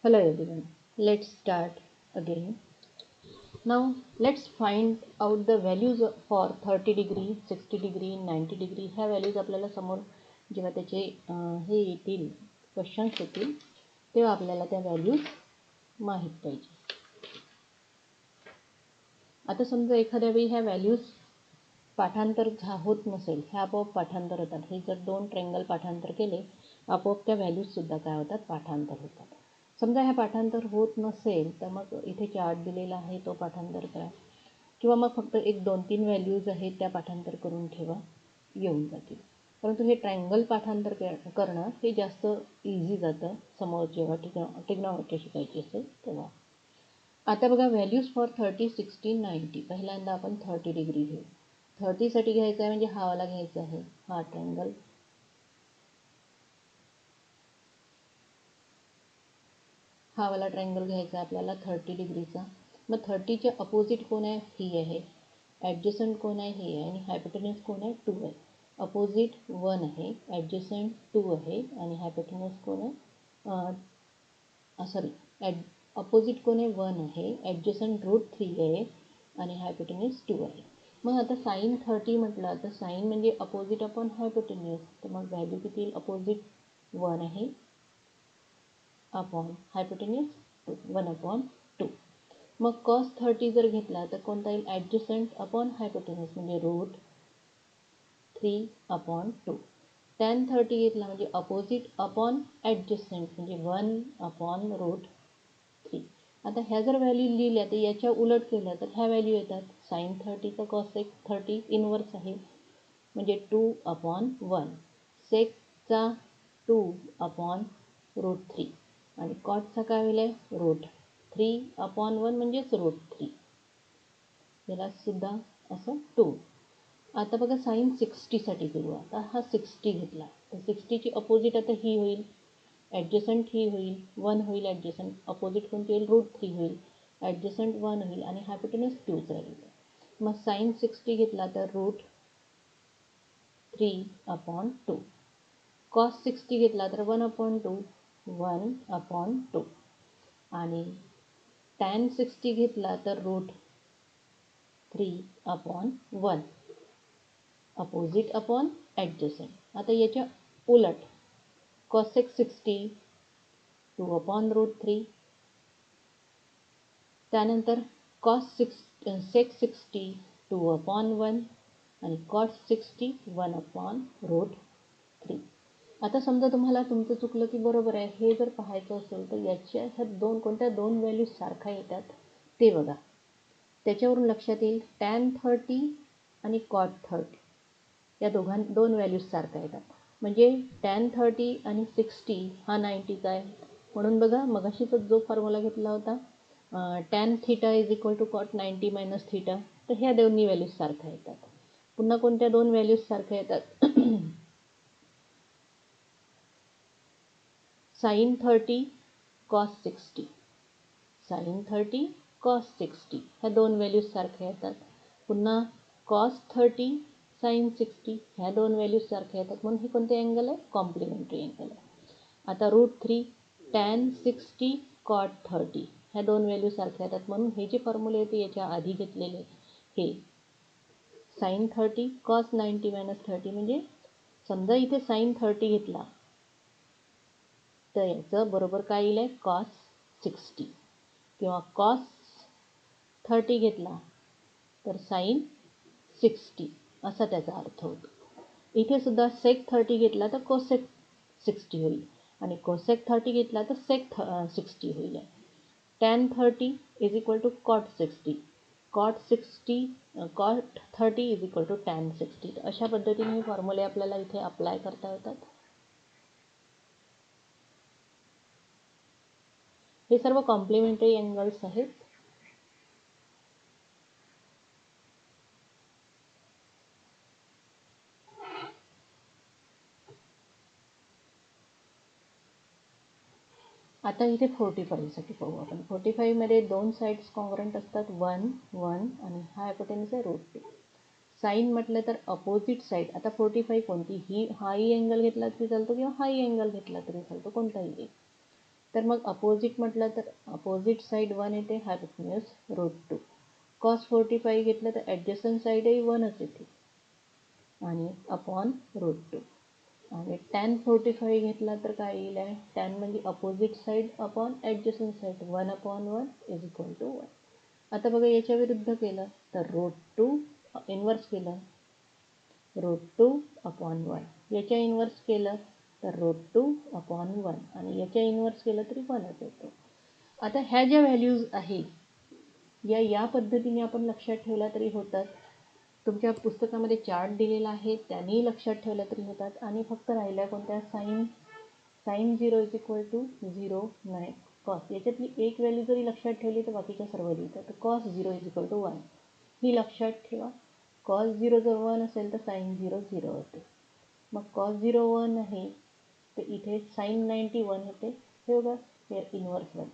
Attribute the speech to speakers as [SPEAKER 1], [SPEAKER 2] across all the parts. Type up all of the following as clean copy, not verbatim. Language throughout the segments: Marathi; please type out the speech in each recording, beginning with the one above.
[SPEAKER 1] Hello everyone, let's start again. Now let's find out the values for 30 degree, 60 degree, 90 degree. ह्या व्हॅल्यूज आपल्याला समोर जेव्हा त्याचे हे येतील क्वेश्चन्स येतील तेव्हा आपल्याला त्या व्हॅल्यूज माहीत पाहिजे. आता समजा एखाद्या वेळी ह्या व्हॅल्यूज पाठांतर होत नसेल, ह्या आपोआप पाठांतर होतात. हे जर दोन ट्रेंगल पाठांतर केले आपोआप त्या व्हॅल्यूजसुद्धा काय होतात, पाठांतर होतात. समजा ह्या पाठांतर होत नसेल तर मग इथे चार्ट दिलेला आहे तो पाठांतर करा, किंवा मग फक्त एक 2-3 व्हॅल्यूज आहेत त्या पाठांतर करून ठेवा, येऊन जातील. परंतु हे ट्रायंगल पाठांतर करणं हे जास्त इझी जातं समोर जेव्हा ट्रिग्नॉमेट्री शिकायची असेल तेव्हा. आता बघा व्हॅल्यूज फॉर 30, 60, 90. पहिल्यांदा आपण 30 डिग्री घेऊ. 30साठी घ्यायचं आहे म्हणजे हा वाला घ्यायचा आहे, हा ट्रायंगल. हा वाला ट्रायंगल घ्यायचा आपल्याला 30 डिग्रीचा. मग 30चे अपोजिट कोण आहे, ही आहे. ॲडजसंट कोण आहे, हे आहे. आणि हायपोटेन्यूज कोण आहे, 2 आहे. अपोजिट 1 आहे, ॲडजसंट 2 आहे. आणि हायपोटेन्यूज कोण आहे, सॉरी, अपोजिट कोण आहे, 1 आहे. ॲडजसंट √3 आहे आणि हायपोटेन्यूज 2 आहे. मग आता साईन 30 म्हटलं तर साईन म्हणजे अपोजिट अपॉन हायपोटेन्यूज, तर मग व्हॅल्यू किती येईल, अपोजिट 1 आहे अपॉन हायपोटेन्यूज 1/2. मग कॉस 30 जर घेतला तर कोणता येईल, ॲडजसंट अपॉन हायपोटेन्यूज म्हणजे √3/2. टॅन 30 घेतला म्हणजे अपोजिट अपॉन ॲडजसंट म्हणजे 1/√3. आता ह्या जर व्हॅल्यू लिहिल्या तर याच्या उलट केलं तर ह्या व्हॅल्यू येतात. साईन 30चा कॉसेक 30 इनवर्स आहे म्हणजे 2/1. सेकचा 2/√3 आणि कॉटचा काय होईल आहे, √3/1 म्हणजेच √3. याला सुद्धा असं 2. आता बघा साईन 60साठी करू. आता हा 60 घेतला तर 60ची अपोजिट आता ही होईल, ॲडजसंट ही होईल, 1 होईल ॲडजसंट. अपोजिट कोणती होईल, √3 होईल, ॲडजसंट 1 होईल आणि हायपोटेन्यूज 2च राहील. मग साईन 60 घेतला तर √3/2. कॉस 60 घेतला तर 1/2, 1/2. आणि टॅन 60 घेतला तर √3/1. Opposite upon adjacent. आता याच्या उलट कॉसेक 60 2/√3. त्यानंतर सेक 60 2/1 आणि कॉट 60 1/√3. आता समजा तुम्हाला तुमचं चुकलं की बरोबर आहे हे जर पाहायचं असेल तर याच्या ह्या कोणत्या दोन व्हॅल्यूज सारख्या येतात ते बघा. त्याच्यावरून लक्षात येईल टॅन 30 आणि कॉट 30 या दोन व्हॅल्यूज सारख्या येतात. म्हणजे टॅन 30 आणि 60 हा 90चा आहे. म्हणून बघा मगाशीचा जो फॉर्म्युला घेतला होता, tan theta is equal to cot 90 minus theta, तर ह्या दोन्ही व्हॅल्यूज सारख्या येतात. पुन्हा कोणत्या दोन व्हॅल्यूज सारख्या येतात, साईन 30 कॉस 60, साईन 30 कॉस 60 ह्या दोन व्हॅल्यूज सारख्या येतात. पुन्हा कॉस 30 साईन 60 ह्या दोन व्हॅल्यूज सारख्या येतात. म्हणून हे कोणते अँगल आहे, कॉम्प्लिमेंटरी अँगल आहे. आता √3 टॅन 60 कॉट 30 ह्या दोन व्हॅल्यू सारख्या येतात. म्हणून हे जे फॉर्म्युले होते याच्या आधी घेतलेले हे साईन 30 कॉस 90 मायनस 30, म्हणजे समजा इथे साईन 30 घेतला तर याचं बरोबर काय येईल आहे, कॉस 60, किंवा कॉस 30 घेतला तर साईन 60 असा त्याचा अर्थ होतो. इथे सुद्धा सेक 30 घेतला तर कोसेक 60 होईल आणि कोसेक 30 घेतला तर सेक 60 होईल. Tan 30 is equal to cot 60, cot 30 is equal to tan 60. तर अशा पद्धतीने हे फॉर्म्युले आपल्याला इथे अप्लाय करता येतात. हे सर्व कॉम्प्लिमेंटरी अँगल्स आहेत. आता इथे 45साठी पाहू आपण. 45मध्ये दोन साईड्स कॉन्ग्रंट असतात, 1 1 आणि हा हायपोटेन्यूज आहे √2. साईन म्हटलं तर अपोजिट साईड. आता 45 कोणती, हाही अँगल घेतला तरी चालतो किंवा हाही अँगल घेतला तरी चालतो, कोणताही एक. तर मग अपोजिट म्हटलं तर अपोजिट साईड 1 येते, हायपोटेन्यूज √2. कॉस 45 घेतलं तर ॲडजस्टंट साईडही 1च येते आणि अपॉन √2. आणि tan 45 घेतला तर काय येईल आहे, tan म्हणजे opposite side upon adjacent side, 1/1 is equal to 1. आता बघा याच्या विरुद्ध केलं तर √2 इन्व्हर्स केलं √2/1. याच्या इन्व्हर्स केलं तर √2/1 आणि याच्या इन्व्हर्स केलं तरी 1च येतो. आता ह्या ज्या व्हॅल्यूज आहेत या पद्धतीने आपण लक्षात ठेवला तरी होतात. तुमच्या पुस्तकामध्ये चार्ट दिलेला आहे त्यांनी लक्षात ठेवलं तरी होतात. आणि फक्त राहिल्या कोणत्या, साईन 0 इज इक्वल टू 0 नाही कॉस. याच्यातली एक व्हॅल्यू जरी लक्षात ठेवली तर बाकीच्या सर्व लिहितात. तर कॉस 0 इज इक्वल टू 1 ही लक्षात ठेवा. कॉस 0 जर 1 असेल तर साईन 0 0 होते. मग कॉस 0 1 आहे तर इथे साईन 90 1 होते. हे बघा हे इन्व्हर्स 1.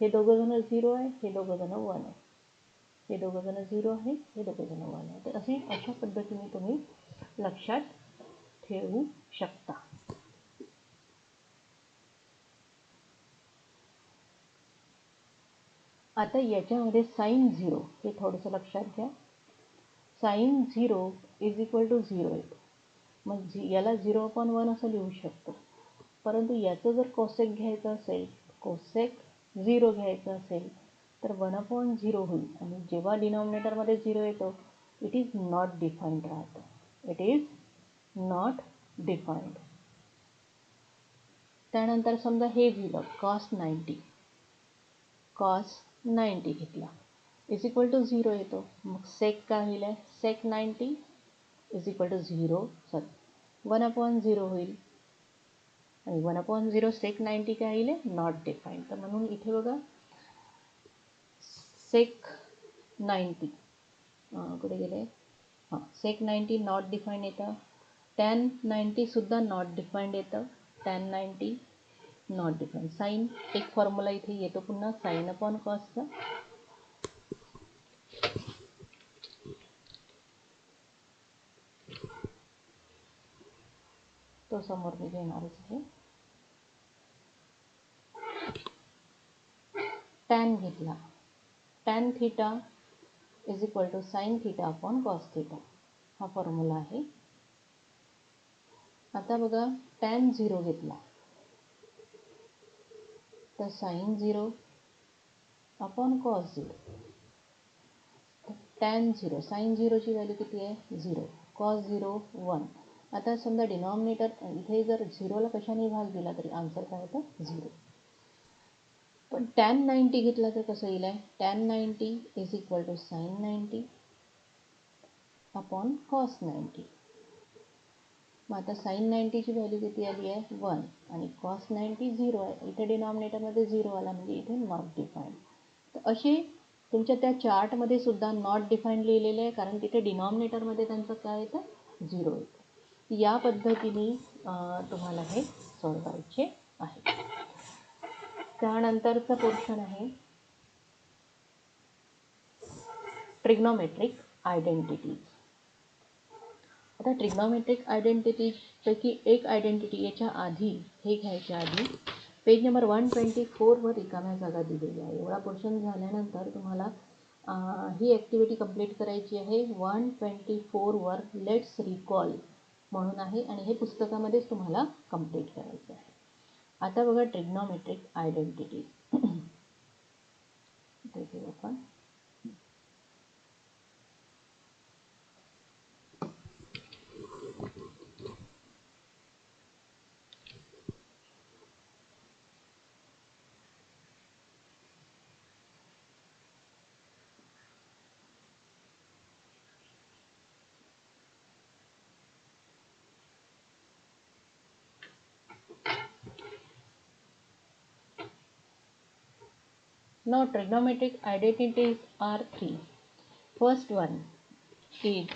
[SPEAKER 1] हे दोघंजणं 0 आहे, हे दोघंजणं 1 आहे. हे दोघंजणं 0 आहे, हे दोघंजणं 1 आहे. तर अशा पद्धतीने तुम्ही लक्षात ठेवू शकता. आता याच्यामध्ये साईन 0 हे थोडंसं लक्षात घ्या. साईन 0 इज इक्वल टू 0 येतो. मग याला 0/1 असं लिहू शकतो. परंतु याचं जर कोसेक घ्यायचं असेल, कोसेक 0 घ्यायचं असेल तर 1/0 होईल. आणि जेव्हा डिनॉमिनेटरमध्ये 0 येतो इट इज नॉट डिफाईन्ड राहतं. It is not defined. त्यानंतर समजा हे दिलं कॉस 90 घेतला इज इक्वल टू 0 येतो. मग सेक काय होईल आहे, सेक 90 इज इक्वल टू 1/0 होईल. आणि 1/0 सेक 90 काय येईल, नॉट डिफाईन्ड. तर म्हणून इथे बघा सेक 90 कुठे गेले, हां सेक 90 नॉट डिफाईन्ड येतं. टॅन 90 सुद्धा नॉट डिफाईन्ड येतं. Tan 90 not defined. साईन एक फॉर्म्युला इथे येतो पुन्हा, साईन अपॉन कॉसचा. तो समोर मी घेणारच आहे. टॅन घेतला, tan theta is equal to sine theta upon cos theta हा फॉर्म्युला आहे. आता बघा टॅन 0 घेतला तर sine 0 upon cos 0. Tan 0 sine 0ची व्हॅल्यू किती आहे, 0. कॉस 0 1. आता समजा डिनॉमिनेटर इथे जर 0ला कशाने भाग दिला तरी आन्सर काय होतं, 0. पण टॅन 90 घेतला तर कसं येईल आहे, tan 90 is equal to sine 90 upon cos 90. मग आता साईन 90ची व्हॅल्यू किती आली आहे, 1. आणि कॉस 90 0 आहे. इथे डिनॉमिनेटरमध्ये 0 आला म्हणजे इथे नॉट डिफाईन्ड. तर असे तुमच्या त्या चार्टमध्ये सुद्धा नॉट डिफाईन्ड लिहिलेले आहे, कारण तिथे डिनॉमिनेटरमध्ये त्यांचं काय येतं, 0 येतं. या पद्धतीने तुम्हाला हे सोडवायचे आहे. त्यानंतरचा पोर्शन आहे ट्रिग्नोमेट्रिक आयडेंटिटीज. आता ट्रिग्नोमेट्रिक आयडेंटिटीजपैकी एक आयडेंटिटी याच्या आधी हे घ्यायच्या आधी पेज नंबर 124वर रिकाम्या जागा दिलेल्या आहे. एवढा पोर्शन झाल्यानंतर तुम्हाला ही ॲक्टिव्हिटी कंप्लीट करायची आहे. 124वर लेट्स रिकॉल म्हणून आहे आणि हे पुस्तकामध्येच तुम्हाला कंप्लीट करायचं आहे. आता बघा ट्रिग्नोमेट्रिक आयडेंटिटीज. इथे आपण now trigonometric identities are three. First one is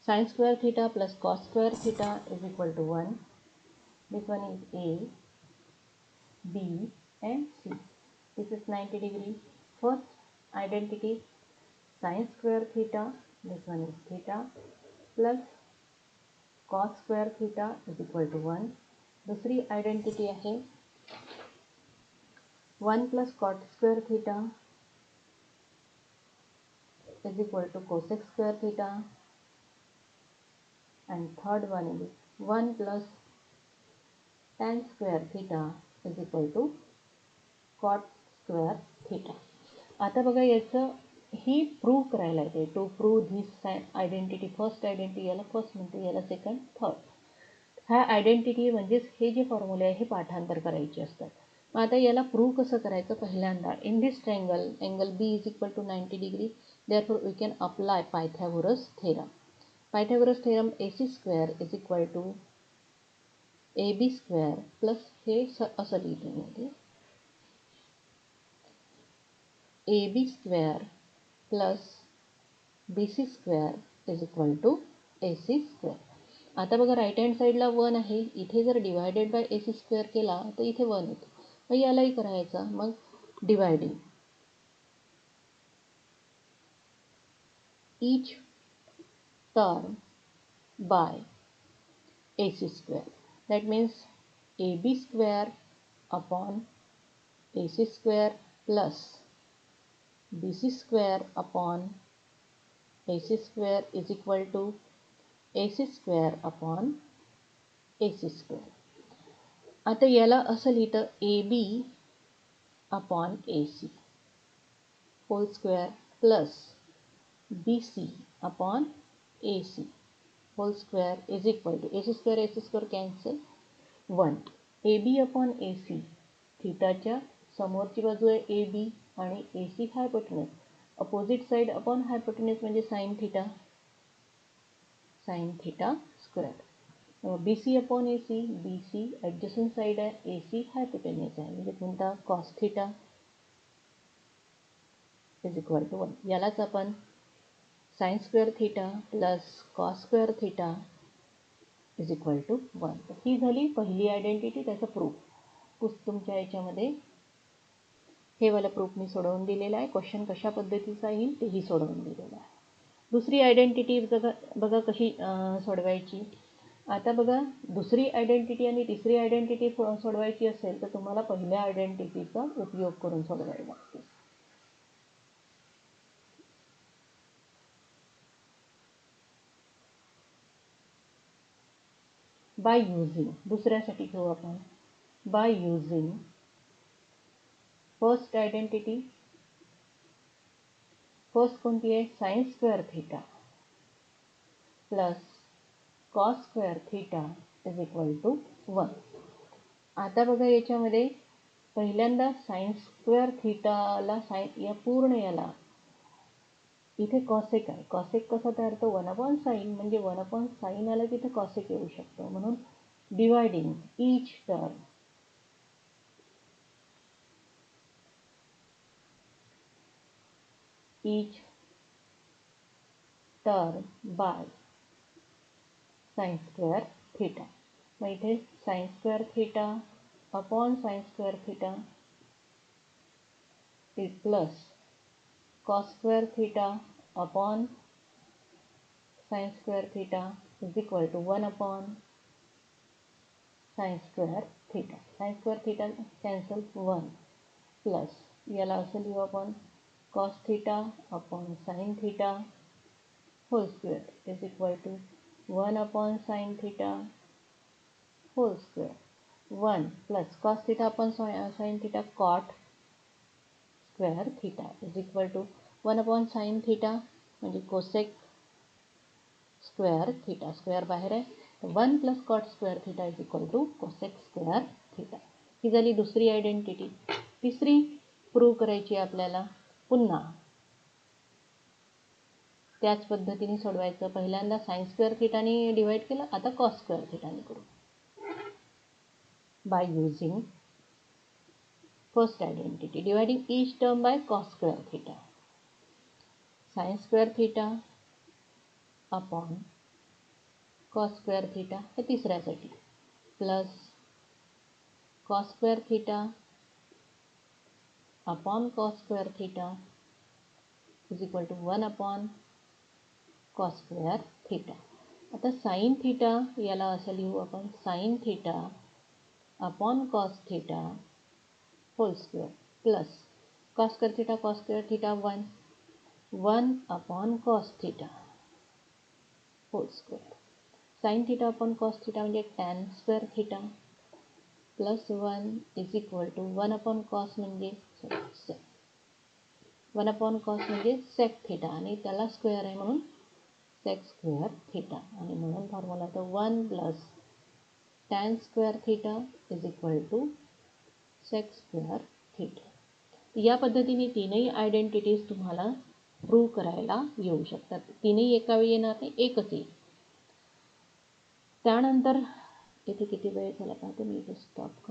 [SPEAKER 1] sin square theta plus cos square theta is equal to 1. This one is A, B and C. This is 90 degree. First identity sin square theta, this one is theta plus cos square theta is equal to 1. दूसरी आयडेंटिटी आहे 1 plus cot square theta is equal to cosec square theta, and third one is 1 plus tan square theta is equal to cot square theta. आता बघा याचं ही प्रूव्ह करायला येते. To prove this identity, first identity याला फर्स्ट म्हणते, याला सेकंड, थर्ड. हा आयडेंटिटी म्हणजेच हे जे फॉर्म्युले आहे हे पाठांतर करायचे असतात. मग आता याला प्रूव्ह कसं करायचं? पहिल्यांदा in this triangle angle B is equal to 90 degree, therefore we can apply Pythagoras theorem. Pythagoras theorem AC square is equal to AB square plus हे असं लिहिते मी, AB square plus BC square is equal to AC square. आता बघा राईट हँड साईडला 1 आहे, इथे जर डिवायडेड बाय AC स्क्वेअर केला तर इथे 1 येतो. मग यालाही करायचा, मग dividing each term by AC square. That means AB square upon AC square plus BC square upon AC square is equal to AC square upon AC square. आता याला असं लिहितं AB upon AC whole square plus BC upon AC whole square is equal to AC square cancel 1. AB upon AC, थीटाच्या समोरची बाजू आहे AB आणि AC hypotenuse, opposite side upon hypotenuse म्हणजे sine theta square. BC upon AC, BC adjacent side आहे, AC हायपोटेनस आहे म्हणजे कोणता? Cos theta is equal to 1. यालाच आपण sine square theta plus cos square theta is equal to 1. ही झाली पहिली आयडेंटिटी, त्याचा प्रूफ. तुमच्या याच्यामध्ये हे वाला प्रूफ मी सोडवून दिलेला आहे. क्वेश्चन कशा पद्धतीचा येईल तेही सोडवून दिलेलं आहे. दुसरी आयडेंटिटी बघा कशी सोडवायची. आता बघा दुसरी आयडेंटिटी आणि तिसरी आयडेंटिटी सोडवायची असेल तर तुम्हाला पहिल्या आयडेंटिटीचा उपयोग करून सोडवावी लागते. बाय युझिंग, दुसऱ्यासाठी घेऊ आपण. By using first identity, first कोणती आहे? Sine square theta plus cos square theta is equal to 1. आता बघा याच्यामध्ये पहिल्यांदा साइन स्क्वेअर थीटाला या पूर्ण याला इथे कॉसेक आहे. कॉसेक कसा तयार होतो? 1 अपॉन साइन, म्हणजे 1 अपॉन साइन आला तिथे कॉसेक येऊ शकतो. म्हणून dividing each term by sine square theta. मग इथे sine square theta upon sine square theta plus cos square theta upon sine square theta is equal to 1 upon sine square theta. Sine square theta cancel 1 plus याला असं लिहू आपण cos theta upon sine theta whole square is equal to 1 upon sine theta whole square. 1 plus cos theta upon sine theta cot square theta is equal to 1 upon sine theta म्हणजे कोसेक स्क्वेअर थीटा. स्क्वेअर बाहेर आहे, 1 plus cot square theta is equal to cosec square theta. ही झाली दुसरी आयडेंटिटी. तिसरी प्रूव्ह करायची आपल्याला. पुन्हा त्याच पद्धतीने सोडवायचं. पहिल्यांदा साइन स्क्वेअर थीटाने डिवाइड केलं, आता कॉस स्क्वेअर थीटाने करू. By using first identity, dividing each term by cos square theta. Sine square theta upon cos square theta हे तिसऱ्यासाठी plus cos square theta upon cos square theta is equal to 1 upon cos square theta. आता साइन थीटा याला असं लिहू आपण sine theta upon cos theta whole square plus cos square theta 1 upon cos theta whole square. Sine theta upon cos theta म्हणजे tan square theta plus 1 is equal to 1 upon cos म्हणजे सेक 1 अपॉन कॉस म्हणजे सेक थिटा आणि त्याला स्क्वेअर आहे म्हणून सेक स्क्वेअर थिटा आणि म्हणून फॉर्म्युला तर 1 plus tan square theta is equal to sec square theta. या पद्धतीने तीनही आयडेंटिटीज तुम्हाला प्रूव्ह करायला येऊ शकतात. तीनही एका वेळी येणार नाही, एकच येईल. त्यानंतर इथे किती वेळ झाला पाहते मी, इथे स्टॉप